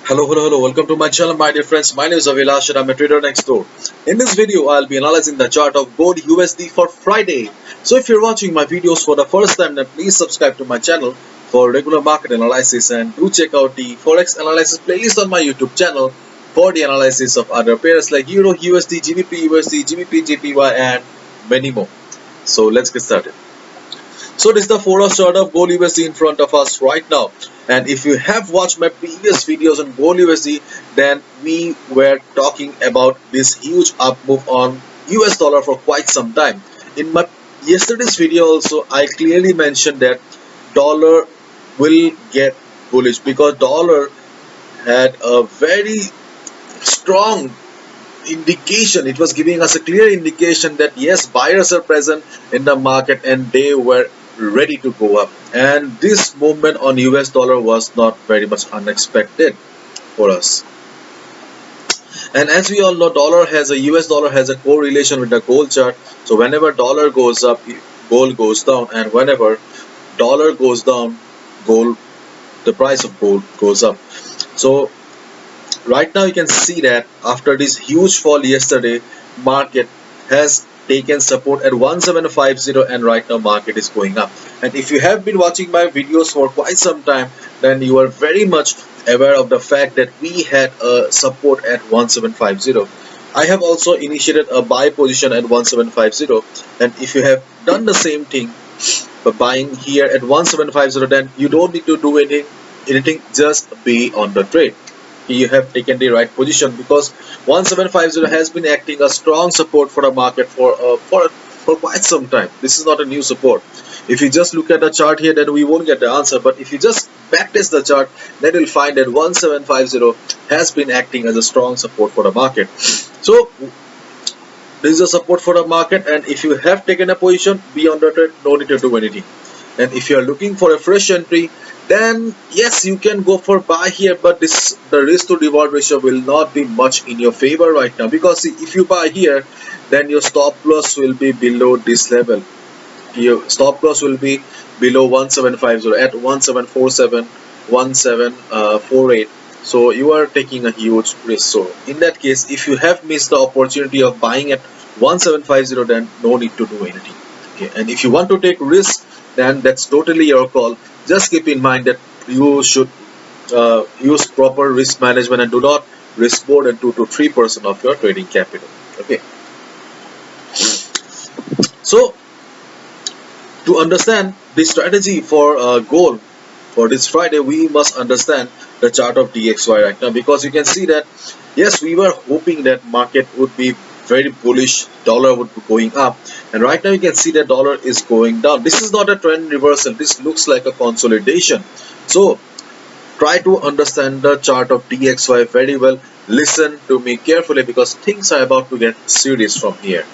Hello. Welcome to my channel, my dear friends. My name is Avilash and I'm a trader next door. In this video, I'll be analyzing the chart of gold USD for Friday. So if you're watching my videos for the first time, then please subscribe to my channel for regular market analysis and do check out the Forex analysis playlist on my YouTube channel for the analysis of other pairs like Euro, USD, GBP, USD, GBP, JPY and many more. So let's get started. So this is the Forex chart of gold USD in front of us right now. And if you have watched my previous videos on gold USD, then we were talking about this huge up move on US dollar for quite some time. In my yesterday's video also, I clearly mentioned that dollar will get bullish because dollar had a very strong indication. It was giving us a clear indication that yes, buyers are present in the market and they were ready to go up, and this movement on US dollar was not very much unexpected for us. And as we all know, dollar has a US dollar has a correlation with the gold chart. So whenever dollar goes up, gold goes down, and whenever dollar goes down, gold, the price of gold goes up. So right now you can see that after this huge fall yesterday, market has taken support at 1750, and right now market is going up. And if you have been watching my videos for quite some time, then you are very much aware of the fact that we had a support at 1750. I have also initiated a buy position at 1750, and if you have done the same thing by buying here at 1750, then you don't need to do anything, just be on the trade. You have taken the right position because 1750 has been acting a strong support for the market for quite some time. This is not a new support. If you just look at the chart here, then we won't get the answer, but if you just backtest the chart, then you'll find that 1750 has been acting as a strong support for the market. So this is a support for the market, and if you have taken a position, be on the trade, no need to do anything. And if you are looking for a fresh entry, then yes, you can go for buy here, but this the risk to reward ratio will not be much in your favor right now, because see, if you buy here, then your stop loss will be below this level. Your stop loss will be below 1750 at 1747, 1748. So you are taking a huge risk. So in that case, if you have missed the opportunity of buying at 1750, then no need to do anything. Okay, and if you want to take risk, then that's totally your call. Just keep in mind that you should use proper risk management and do not risk more than 2 to 3% of your trading capital. Okay, so to understand the strategy for gold for this Friday, we must understand the chart of DXY right now, because you can see that yes, we were hoping that market would be very bullish, dollar would be going up, and right now you can see that dollar is going down. This is not a trend reversal, this looks like a consolidation. So try to understand the chart of DXY very well. Listen to me carefully because things are about to get serious from here.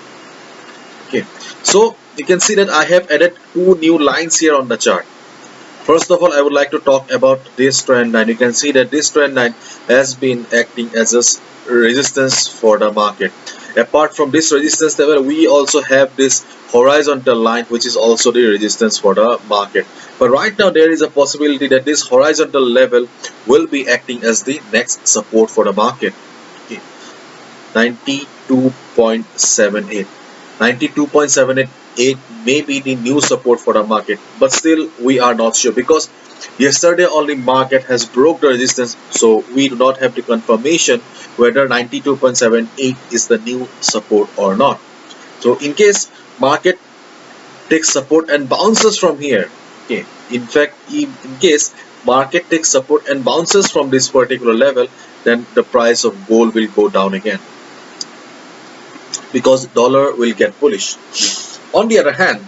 Okay, so you can see that I have added two new lines here on the chart. First of all, I would like to talk about this trend line. You can see that this trend line has been acting as a resistance for the market. Apart from this resistance level, we also have this horizontal line, which is also the resistance for the market. But right now, there is a possibility that this horizontal level will be acting as the next support for the market. Okay. 92.78. 92.78 may be the new support for the market, but still we are not sure, because yesterday only market has broke the resistance, so we do not have the confirmation whether 92.78 is the new support or not. So in case market takes support and bounces from here, okay, in fact, in case market takes support and bounces from this particular level, then the price of gold will go down again, because dollar will get bullish. On the other hand,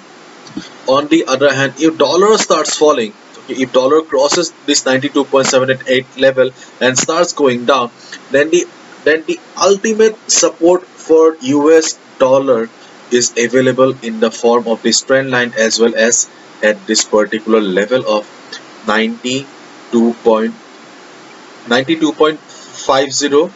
if dollar starts falling, okay, if dollar crosses this 92.78 level and starts going down, then the ultimate support for US dollar is available in the form of this trend line, as well as at this particular level of 92.50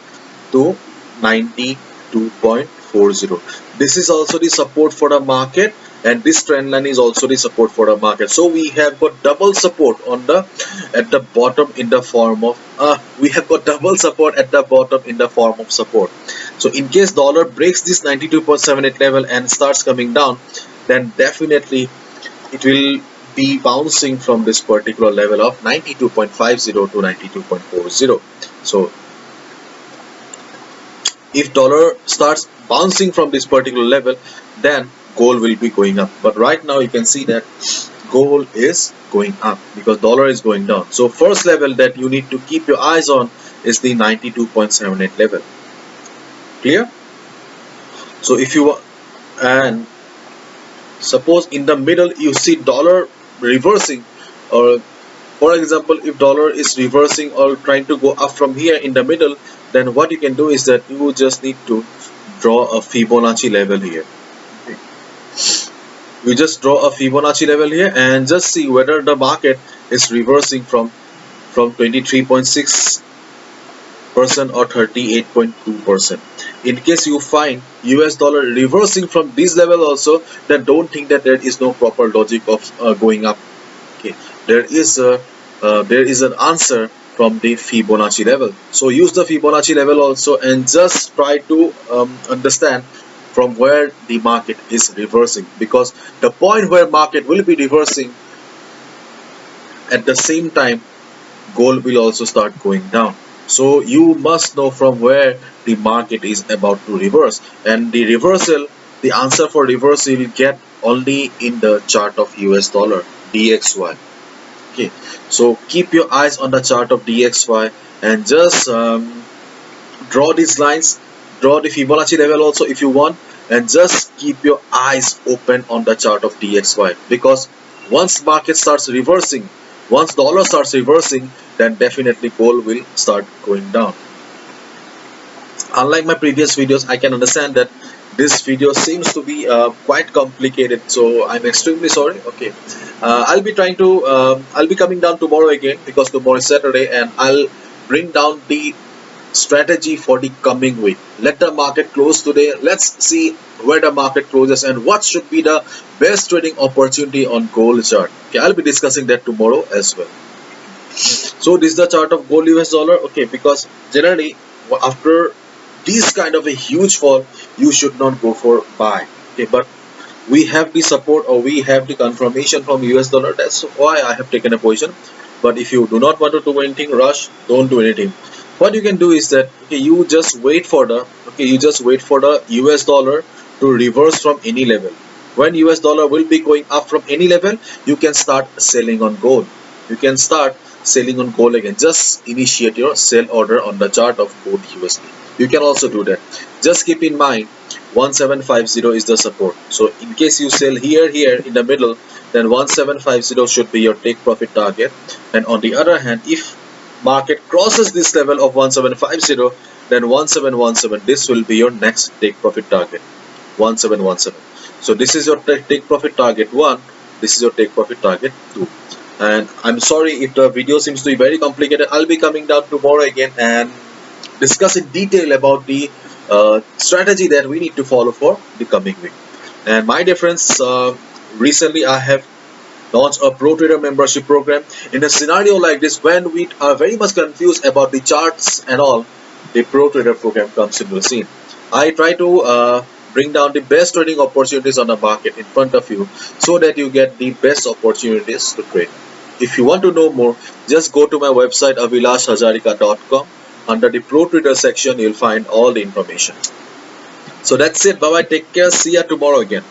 to 92.40. This is also the support for the market, and this trend line is also the support for the market. So we have got double support on the at the bottom in the form of we have got double support at the bottom in the form of support. So in case dollar breaks this 92.78 level and starts coming down, then definitely it will be bouncing from this particular level of 92.50 to 92.40. So if dollar starts bouncing from this particular level, then gold will be going up. But right now you can see that gold is going up because dollar is going down. So first level that you need to keep your eyes on is the 92.78 level. Clear? So if you and suppose in the middle you see dollar reversing, or for example if dollar is reversing or trying to go up from here in the middle, then what you can do is that you just need to draw a Fibonacci level here. You just draw a Fibonacci level here and just see whether the market is reversing from 23.6% or 38.2%. In case you find US dollar reversing from this level also, then don't think that there is no proper logic of going up. Okay, there is an answer from the Fibonacci level. So use the Fibonacci level also and just try to understand from where the market is reversing, because the point where market will be reversing, at the same time gold will also start going down. So you must know from where the market is about to reverse, and the reversal, the answer for reversal you will get only in the chart of US dollar DXY. Okay, so keep your eyes on the chart of DXY and just draw these lines, draw the Fibonacci level also if you want, and just keep your eyes open on the chart of DXY, because once market starts reversing, once dollar starts reversing, then definitely gold will start going down. Unlike my previous videos, I can understand that this video seems to be quite complicated, so I'm extremely sorry. Okay, I'll be coming down tomorrow again, because tomorrow is Saturday, and I'll bring down the strategy for the coming week. Let the market close today. Let's see where the market closes and what should be the best trading opportunity on gold chart. Okay, I'll be discussing that tomorrow as well. So this is the chart of gold US dollar. Okay, because generally after this kind of a huge fall, you should not go for buy. Okay, but we have the support, or we have the confirmation from US dollar. That's why I have taken a position. But if you do not want to do anything, rush, don't do anything. What you can do is that, okay, you just wait for the US dollar to reverse from any level. When US dollar will be going up from any level, you can start selling on gold. You can start selling on gold again. Just initiate your sell order on the chart of gold USD. You can also do that. Just keep in mind 1750 is the support. So in case you sell here in the middle, then 1750 should be your take profit target. And on the other hand, if market crosses this level of 1750, then 1717, this will be your next take profit target, 1717. So this is your take profit target 1, this is your take profit target 2. And I'm sorry if the video seems to be very complicated. I'll be coming down tomorrow again and discuss in detail about the strategy that we need to follow for the coming week. And my dear friends, recently I have launched a Pro Trader membership program. In a scenario like this, when we are very much confused about the charts and all, the Pro Trader program comes into the scene. I try to bring down the best trading opportunities on the market in front of you, so that you get the best opportunities to trade. If you want to know more, just go to my website avilashhajarika.com. Under the Pro Trader section, you'll find all the information. So that's it. Bye bye. Take care. See ya tomorrow again.